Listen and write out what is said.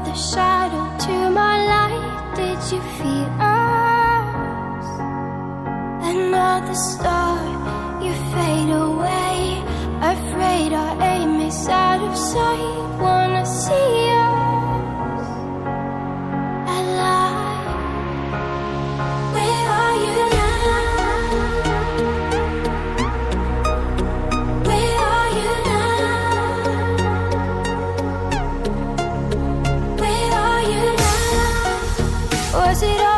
The shadow to my light, did you feel us? Another star, you fade away. Afraid our aim is out of sight. Wanna see us alive. Where are you now? Where are you now? Was it all